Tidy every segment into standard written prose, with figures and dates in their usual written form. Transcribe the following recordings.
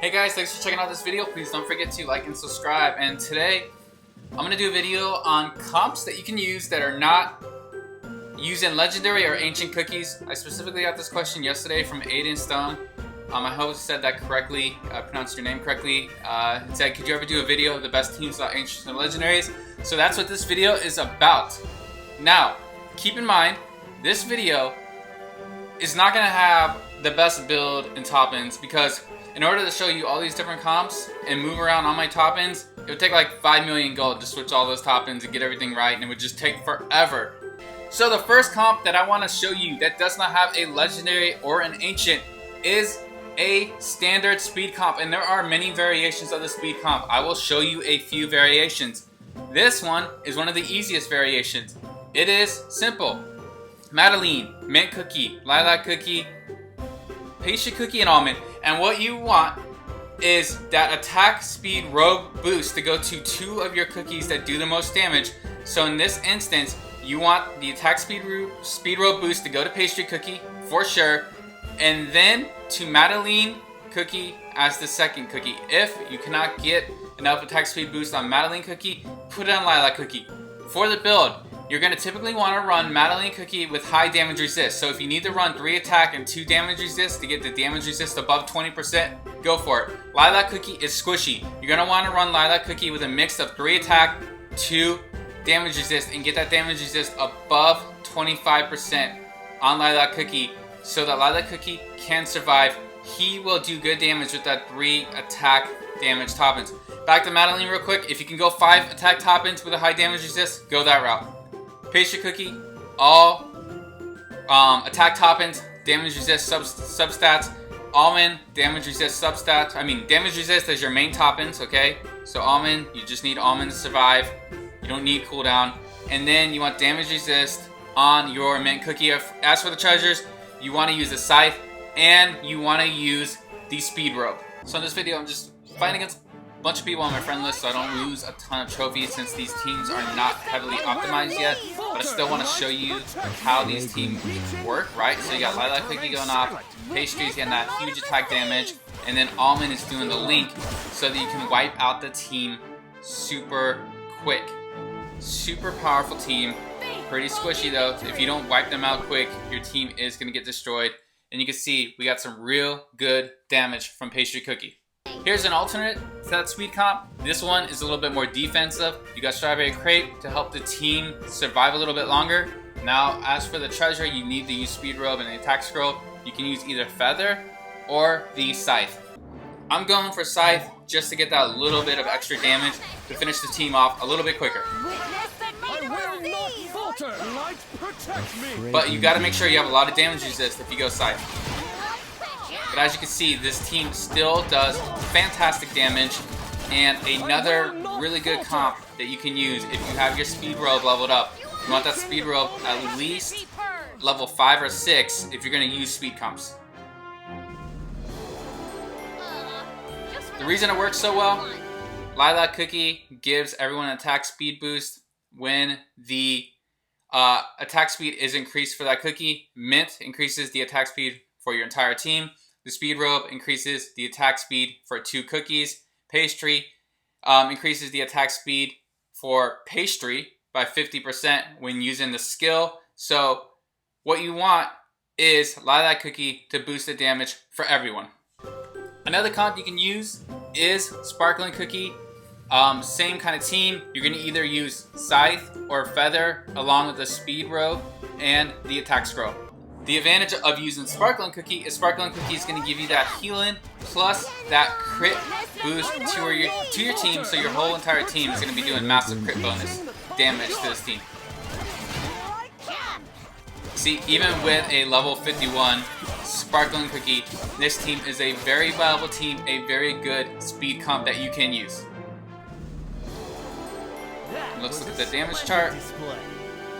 Hey guys, thanks for checking out this video. Please don't forget to like and subscribe. And today, I'm going to do a video on comps that you can use that are not using legendary or ancient cookies. I specifically got this question yesterday from Aiden Stone. I hope I said that correctly, pronounced your name correctly. It said, could you ever do a video of the best teams without ancients and legendaries? So that's what this video is about. Now, keep in mind, this video is not going to have the best build and top-ends because in order to show you all these different comps and move around on my top-ends, it would take like 5 million gold to switch all those top-ends and get everything right, and it would just take forever. So the first comp that I want to show you that does not have a legendary or an ancient is a standard speed comp, and there are many variations of the speed comp. I will show you a few variations. This one is one of the easiest variations. It is simple. Madeline, mint cookie, lilac cookie, pastry cookie, and almond. And what you want is that attack speed rogue boost to go to 2 of your cookies that do the most damage. So in this instance, you want the attack speed rogue boost to go to pastry cookie for sure, and then to Madeline cookie as the second cookie. If you cannot get enough attack speed boost on Madeline cookie, put it on lilac cookie. For the build, you're going to typically want to run Madeline cookie with high damage resist. So if you need to run 3 attack and 2 damage resist to get the damage resist above 20%, go for it. Lilac cookie is squishy. You're going to want to run lilac cookie with a mix of 3 attack, 2 damage resist, and get that damage resist above 25% on lilac cookie so that lilac cookie can survive. He will do good damage with that 3 attack damage top-ends. Back to Madeline real quick. If you can go 5 attack top-ends with a high damage resist, go that route. Pastry cookie, all attack top-ends, damage resist substats. Almond, damage resist substats. Damage resist is your main top-ends, okay? So almond, you just need almond to survive. You don't need cooldown. And then you want damage resist on your mint cookie. As for the treasures, you want to use the scythe and you want to use the speed rope. So in this video, I'm just fighting against a bunch of people on my friend list so I don't lose a ton of trophies since these teams are not heavily optimized yet. But I still want to show you how these teams work, right? So you got lilac cookie going off, pastry's getting that huge attack damage, and then almond is doing the link so that you can wipe out the team super quick. Super powerful team, pretty squishy though. If you don't wipe them out quick, your team is going to get destroyed. And you can see we got some real good damage from pastry cookie. Here's an alternate to that speed comp. This one is a little bit more defensive. You got strawberry crepe to help the team survive a little bit longer. Now, as for the treasure, you need to use speed robe and the attack scroll. You can use either feather or the scythe. I'm going for scythe just to get that little bit of extra damage to finish the team off a little bit quicker. But you got to make sure you have a lot of damage resist if you go scythe. But as you can see, this team still does fantastic damage. And another really good comp that you can use if you have your speed robe leveled up. You want that speed robe at least level 5 or 6 if you're going to use speed comps. The reason it works so well, lilac cookie gives everyone an attack speed boost when the attack speed is increased for that cookie. Mint increases the attack speed for your entire team. The speed robe increases the attack speed for 2 cookies. Pastry increases the attack speed for pastry by 50% when using the skill. So what you want is lilac cookie to boost the damage for everyone. Another comp you can use is sparkling cookie. Same kind of team. You're going to either use scythe or feather along with the speed robe and the attack scroll. The advantage of using sparkling cookie is sparkling cookie is going to give you that healing plus that crit boost to your team, so your whole entire team is going to be doing massive crit bonus damage to this team. See, even with a level 51 sparkling cookie, this team is a very viable team, a very good speed comp that you can use. Let's look at the damage chart.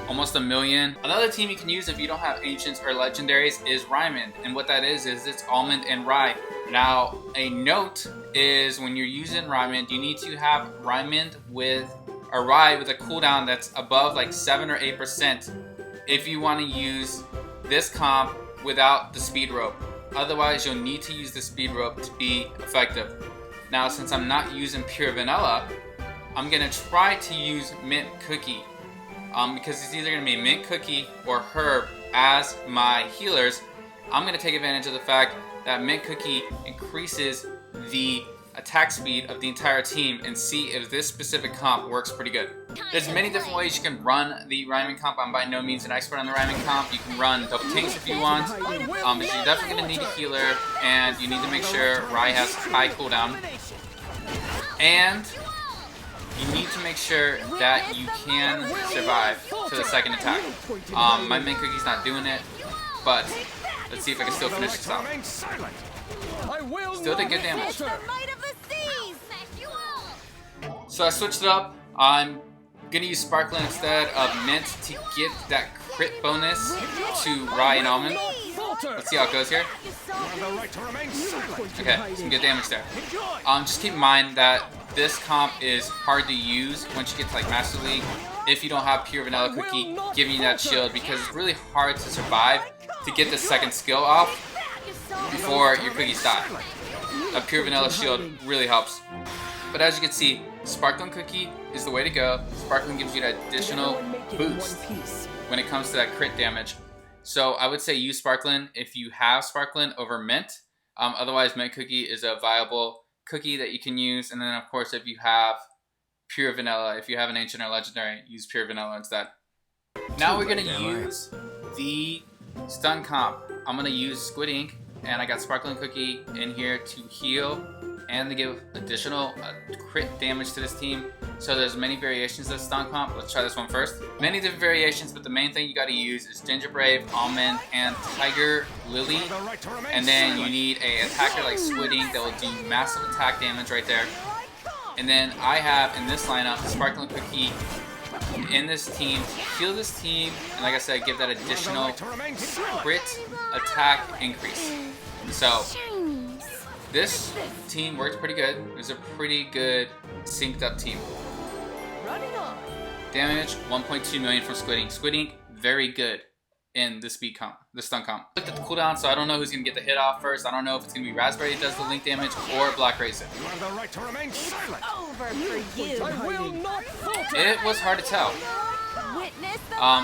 Almost 1 million. Another team you can use if you don't have ancients or legendaries is Ryemond, and what that is it's almond and rye. Now, a note is when you're using Ryemond, you need to have Ryemond with a rye with a cooldown that's above like 7 or 8% if you want to use this comp without the speed rope. Otherwise, you'll need to use the speed rope to be effective. Now, since I'm not using pure vanilla, I'm gonna try to use mint cookie, because it's either gonna be mint cookie or herb as my healers. I'm gonna take advantage of the fact that mint cookie increases the attack speed of the entire team and see if this specific comp works pretty good. There's many different ways you can run the Ryemond Comp. I'm by no means an expert on the Ryemond Comp. You can run double tanks if you want, but you're definitely going to need a healer, and you need to make sure Rye has high cooldown. And you need to make sure that you can survive to the second attack. My main cookie's not doing it, but let's see if I can still finish this off. Still did good damage. So I switched it up. I'm gonna use Sparkling instead of Mint to get that crit bonus to Rye and Almond. Let's see how it goes here. Okay, some good damage there. Just keep in mind that this comp is hard to use once you get to like Master League if you don't have pure vanilla cookie giving you that shield, because it's really hard to survive to get the second skill off before your cookies die. A pure vanilla shield really helps. But as you can see, Sparkling Cookie is the way to go. Sparkling gives you that additional boost when it comes to that crit damage. So I would say use Sparkling if you have Sparkling over Mint. Otherwise, Mint Cookie is a viable cookie that you can use. And then of course, if you have pure vanilla, if you have an Ancient or Legendary, use pure vanilla instead. Now we're gonna use the stun comp. I'm gonna use Squid Ink, and I got Sparkling Cookie in here to heal and to give additional crit damage to this team. So there's many variations of stun comp. Let's try this one first. Many different variations, but the main thing you gotta use is Ginger Brave, Almond, and Tiger Lily. And then you need an attacker like Squid Ink that will do massive attack damage right there. And then I have in this lineup Sparkling Cookie in this team, heal this team, and like I said, give that additional crit attack increase. So this team works pretty good. It's a pretty good synced up team. Damage 1.2 million from Squid Ink. Squid Ink very good in the speed comp, the stun comp. Looked at the cooldown, so I don't know who's gonna get the hit off first. I don't know if it's gonna be Raspberry that does the link damage or Black Raisin. It was hard to tell.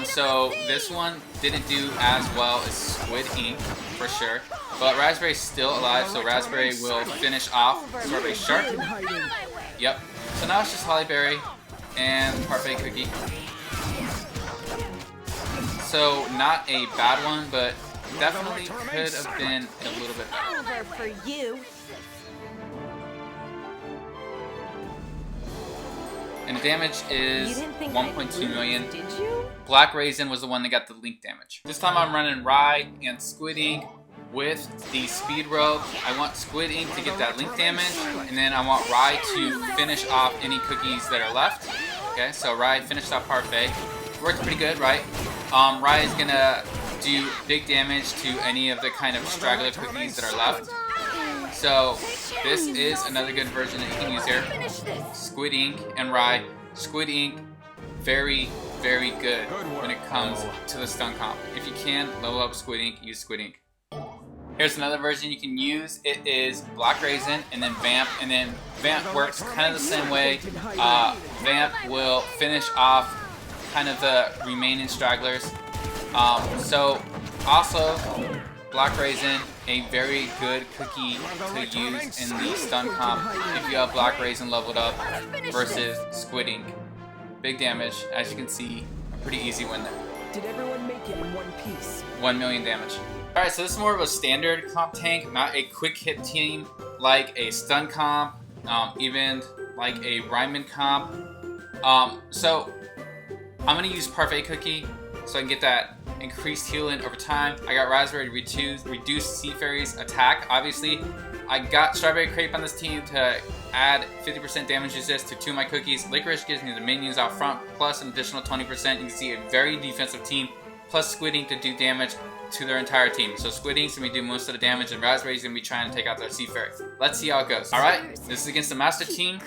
So this one didn't do as well as Squid Ink for sure, but Raspberry's still alive, so Raspberry will finish off Sorbet Shark. Yep. So now it's just Hollyberry and Parfait Cookie. So not a bad one, but definitely could have been a little bit better. For you. And the damage is 1.2 million. Did you? Black Raisin was the one that got the link damage. This time I'm running Rye and Squid Ink with the speed rope. I want Squid Ink to get that link damage, and then I want Rye to finish off any cookies that are left. Okay, so Rye finished off Parfait. Worked pretty good, right? Rye is gonna do big damage to any of the kind of straggler cookies that are left. So this is another good version that you can use here. Squid Ink and Rye. Squid Ink, very, very good when it comes to the stun comp. If you can level up Squid Ink, use Squid Ink. Here's another version you can use. It is Black Raisin and then Vamp, and then Vamp works kind of the same way. Vamp will finish off kind of the remaining stragglers. So also Black Raisin, a very good cookie to use in the stun comp if you have Black Raisin leveled up versus Squid Ink. Big damage, as you can see, a pretty easy win there. Did everyone make it in one piece? 1 million damage. Alright, so this is more of a standard comp tank, not a quick hit team like a stun comp, even like a Ryemond Comp. So I'm gonna use Parfait Cookie so I can get that increased healing over time. I got Raspberry to reduce Sea Fairy's attack, obviously. I got Strawberry Crepe on this team to add 50% damage resist to 2 of my cookies. Licorice gives me the minions out front, plus an additional 20%. You can see a very defensive team, plus Squid Ink to do damage to their entire team. So Squid Ink's gonna be doing most of the damage, and Raspberry's gonna be trying to take out their Sea Fairy. Let's see how it goes. Alright, this is against the Master team.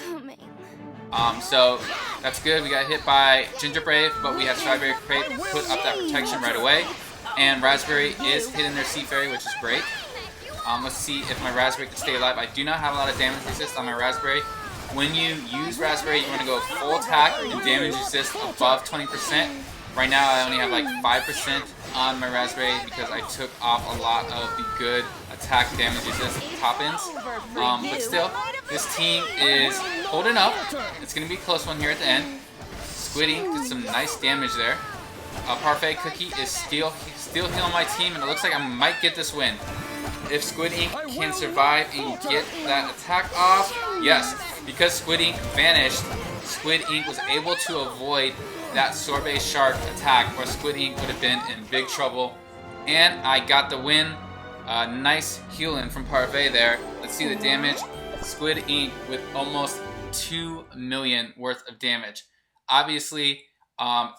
So that's good. We got hit by Ginger Brave, but we had Strawberry Crepe put up that protection right away. And Raspberry is hitting their Sea Fairy, which is great. Let's see if my raspberry can stay alive. I do not have a lot of damage resist on my raspberry. When you use raspberry, you want to go full attack and damage resist above 20%. Right now I only have like 5% on my raspberry because I took off a lot of the good attack damage resist top ends. But still, this team is holding up. It's going to be a close one here at the end. Squid Ink did some nice damage there. Parfait Cookie is still healing my team, and it looks like I might get this win. If Squid Ink can survive and get that attack off, yes, because Squid Ink vanished, Squid Ink was able to avoid that Sorbet Shark attack, or Squid Ink would have been in big trouble. And I got the win. Nice healing from Parfait there. Let's see the damage. Squid Ink with almost 2 million worth of damage. Obviously,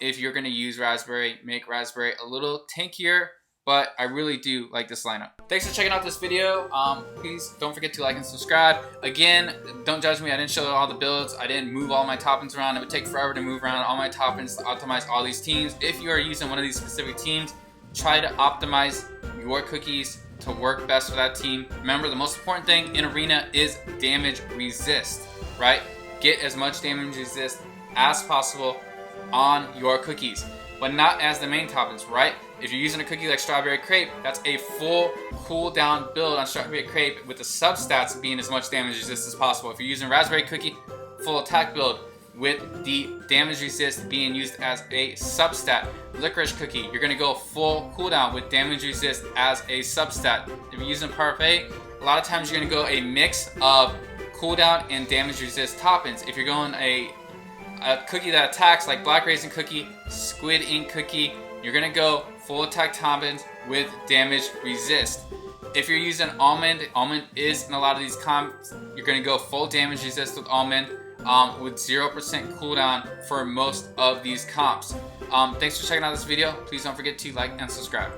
if you're going to use raspberry, make raspberry a little tankier, but I really do like this lineup. Thanks for checking out this video. Please don't forget to like and subscribe. Again, don't judge me. I didn't show all the builds. I didn't move all my toppings around. It would take forever to move around all my toppings to optimize all these teams. If you are using one of these specific teams, try to optimize your cookies to work best for that team. Remember, the most important thing in Arena is damage resist, right? Get as much damage resist as possible on your cookies, but not as the main toppings, right? If you're using a cookie like Strawberry Crepe, that's a full cooldown build on Strawberry Crepe with the substats being as much damage resist as possible. If you're using Raspberry Cookie, full attack build with the damage resist being used as a substat. Licorice Cookie, you're gonna go full cooldown with damage resist as a substat. If you're using Parfait, a lot of times you're gonna go a mix of cooldown and damage resist toppings. If you're going a cookie that attacks like Black Raisin Cookie, Squid Ink Cookie, you're gonna go full attack toppings with damage resist. If you're using almond is in a lot of these comps, you're gonna go full damage resist with almond with 0% cooldown for most of these comps. Thanks for checking out this video. Please don't forget to like and subscribe.